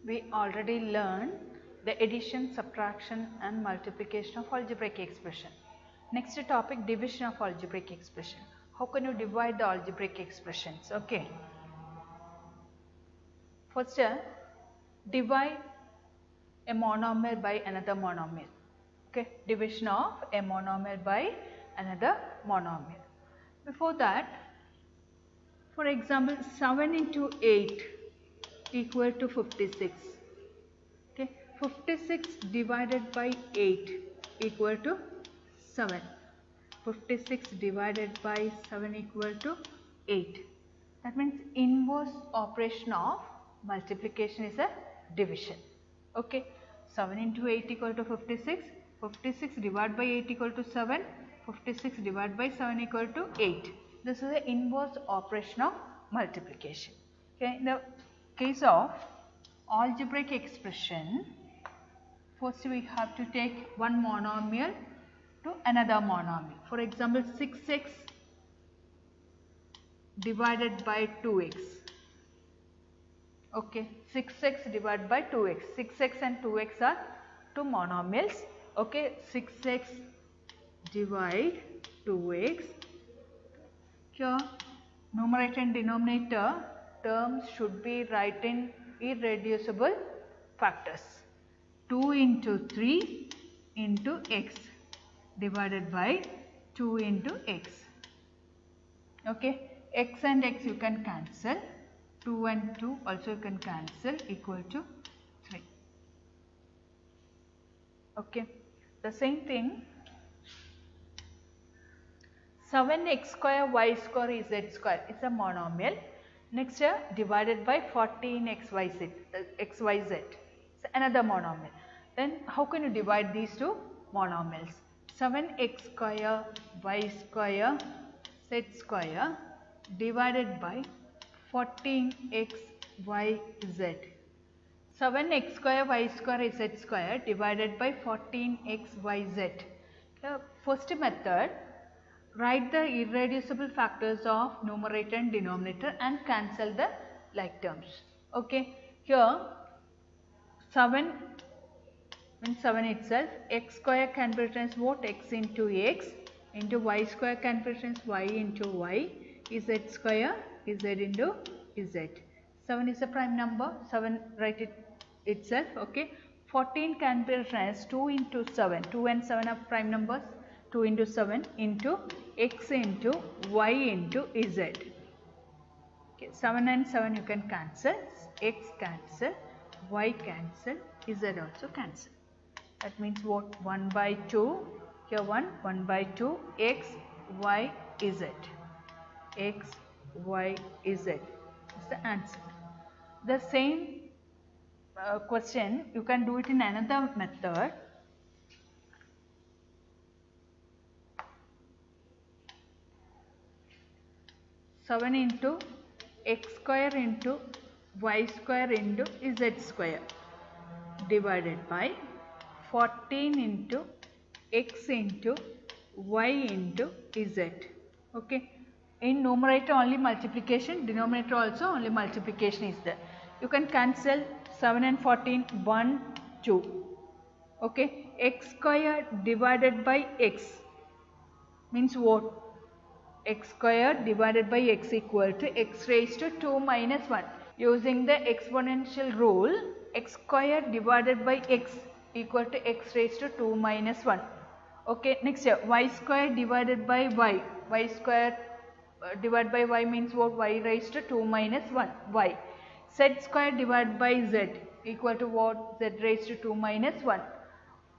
We already learned the addition, subtraction and multiplication of algebraic expression. Next topic, division of algebraic expression. How can you divide the algebraic expressions? Okay. First, divide a monomial by another monomial. Okay, division of a monomial by another monomial. Before that, for example, 7 into 8 equal to 56. Okay, 56 divided by 8 equal to 7. 56 divided by 7 equal to 8. That means inverse operation of multiplication is a division. Okay, 7 into 8 equal to 56. 56 divided by 8 equal to 7. 56 divided by 7 equal to 8. This is the inverse operation of multiplication. Okay, in the case of algebraic expression, first we have to take one monomial to another monomial. For example, 6x divided by 2x. Okay, 6x divided by 2x. 6x and 2x are two monomials. Okay, 6x divide 2x. Here, numerator and denominator terms should be written in irreducible factors. 2 into 3 into x divided by 2 into x. Okay, x and x you can cancel. 2 and 2 also you can cancel, equal to 3. Okay, the same thing. 7x square y square is z square. It's a monomial. Next, divided by 14xyz, xyz. It's another monomial. Then how can you divide these two monomials? 7x square y square z square divided by 14xyz. 7x square y square is z square divided by 14xyz. First method, write the irreducible factors of numerator and denominator and cancel the like terms. Okay, here 7 means 7 itself, x square can be written as what? X into x into y square can be written as y into y, z square is z into z. 7 is a prime number, 7 write it itself. Okay, 14 can be written as 2 into 7, 2 and 7 are prime numbers. 2 into 7 into x into y into z. Okay, 7 and 7 you can cancel, x cancel, y cancel, z also cancel. That means what? 1 by 2, here 1 by 2, x, y, z. X, y, z is the answer. The same question you can do it in another method. Seven into x square into y square into z square divided by 14 into x into y into z. Okay, in numerator only multiplication, denominator also only multiplication is there. You can cancel 7 and 14, 1, 2. Okay, x square divided by x means what? X square divided by x equal to x raised to 2 minus 1. Using the exponential rule, x square divided by x equal to x raised to 2 minus 1. Okay, next here, y square divided by y. Y square divided by y means what? Y raised to 2 minus 1, y. Z square divided by z equal to what? Z raised to 2 minus 1.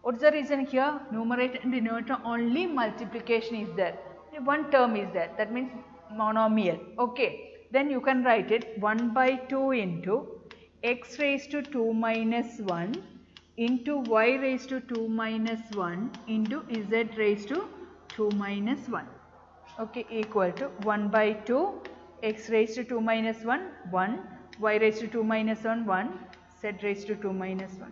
What's the reason here? Numerator and denominator only multiplication is there. One term is there, that means monomial. Okay, then you can write it 1 by 2 into x raised to 2 minus 1 into y raised to 2 minus 1 into z raised to 2 minus 1. Okay, equal to 1 by 2 x raised to 2 minus 1, 1, y raised to 2 minus 1, 1, z raised to 2 minus 1.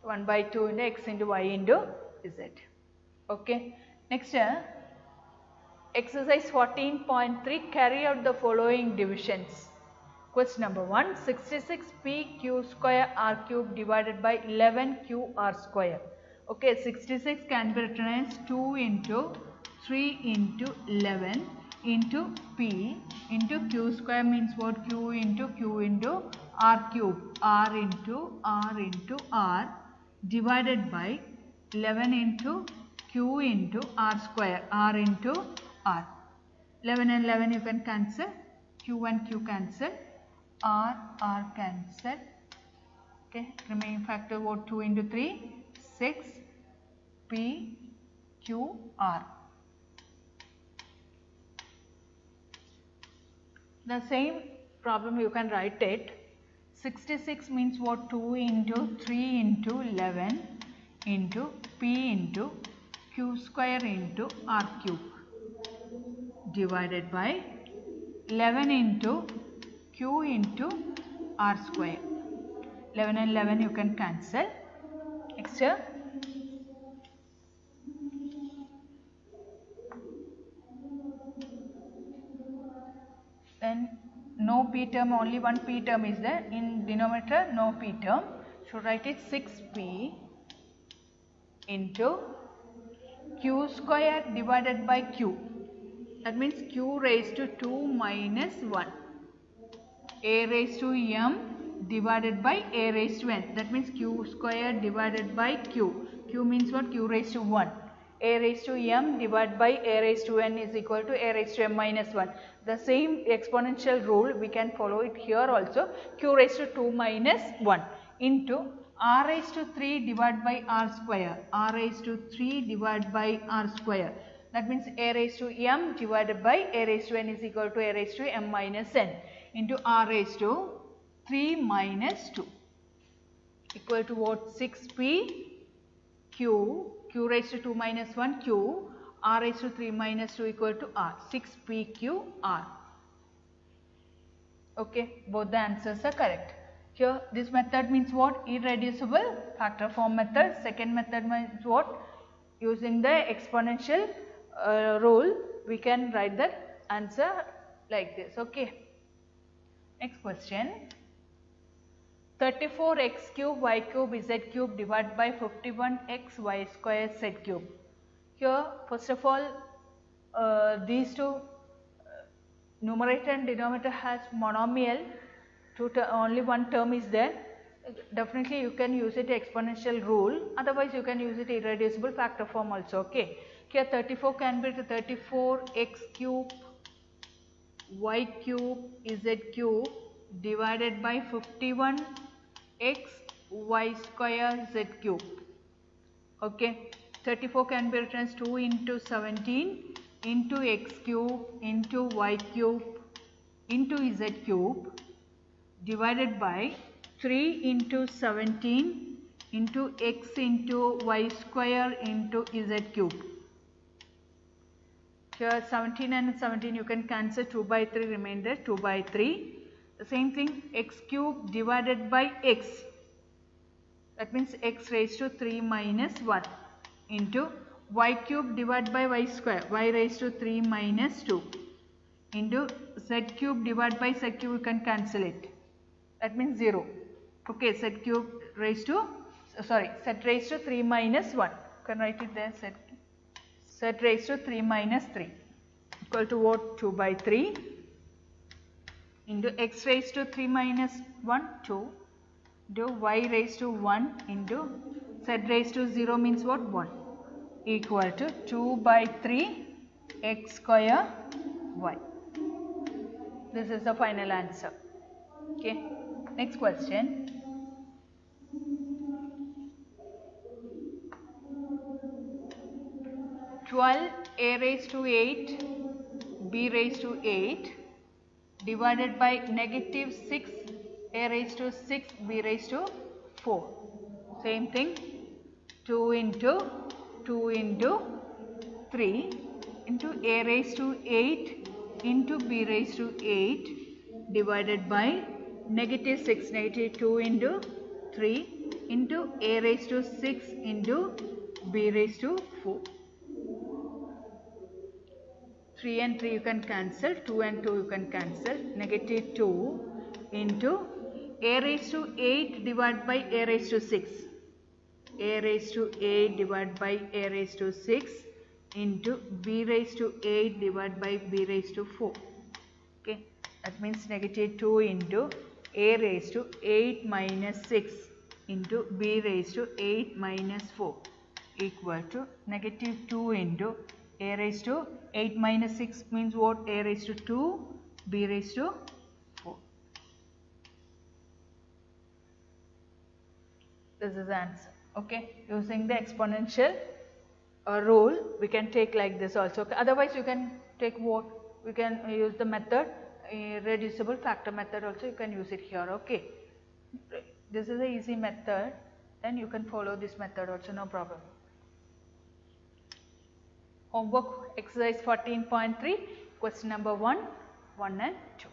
1 by 2 into x into y into z. Okay, next exercise 14.3, carry out the following divisions. Question number 1, 66p q square r cube divided by 11q r square. Okay, 66 can be written as 2 into 3 into 11 into p into q square means what? Q into r cube, r into r divided by 11 into q into r square, r into r. 11 and 11 you can cancel, q and q cancel, r cancel. Okay, remaining factor what? 2 into 3, 6 p q r. The same problem you can write it. 66 means what? 2 into 3 into 11 into p into q square into r cube divided by 11 into q into r square. 11 and 11 you can cancel. Next here, then no p term, only one p term is there. In denominator no p term, so write it 6p into q square divided by q. That means q raised to 2 minus 1. A raised to m divided by a raised to n. That means q square divided by q. Q means what? Q raised to 1. A raised to m divided by a raised to n is equal to a raised to m minus 1. The same exponential rule we can follow it here also. Q raised to 2 minus 1 into r raised to 3 divided by r square. R raised to 3 divided by r square. That means a raised to m divided by a raised to n is equal to a raised to m minus n into r raised to 3 minus 2 equal to what? 6p q, q raised to 2 minus 1 q, r raised to 3 minus 2 equal to r, 6p q r. Okay, both the answers are correct. Here this method means what? Irreducible factor form method. Second method means what? Using the exponential rule we can write the answer like this. Okay. Next question. 34x cube y cube z cube divided by 51x y square z cube. Here first of all these two numerator and denominator has monomial, only one term is there. Definitely you can use it exponential rule, otherwise you can use it irreducible factor form also. Okay. Here 34 can be to 34x cube y cube z cube divided by 51x y square z cube. Okay. 34 can be written as 2 into 17 into x cube into y cube into z cube divided by 3 into 17 into x into y square into z cube. Here 17 and 17 you can cancel, 2 by 3 remainder 2 by 3. The same thing, x cube divided by x, that means x raised to 3 minus 1 into y cube divided by y square, y raised to 3 minus 2 into z cube divided by z cube, you can cancel it, that means 0. Okay, z cube raised to, sorry, z raised to 3 minus 1, you can write it there, z raised to 3 minus 3 equal to what? 2 by 3 into x raised to 3 minus 1 2 into y raised to 1 into z raised to 0 means what? 1 equal to 2 by 3 x square y. This is the final answer. Okay. Next question. A raised to 8 b raised to 8 divided by negative 6 a raised to 6 b raised to 4. Same thing, 2 into 3 into a raised to 8 into b raised to 8 divided by negative 6, negative 2 into 3 into a raised to 6 into b raised to 4. 3 and 3 you can cancel, 2 and 2 you can cancel, negative 2 into a raised to 8 divided by a raised to 6. A raised to 8 divided by a raised to 6 into b raised to 8 divided by b raised to 4. Okay, that means negative 2 into a raised to 8 minus 6 into b raised to 8 minus 4 equal to negative 2 into a raised to 8 minus 6 means what? A raised to 2, b raised to 4. This is the answer. Okay, using the exponential rule we can take like this also. Okay. Otherwise you can take what? We can use the method, reducible factor method also, you can use it here. Okay, this is a easy method, then you can follow this method also, no problem. Homework exercise 14.3, question number 1, 1 and 2.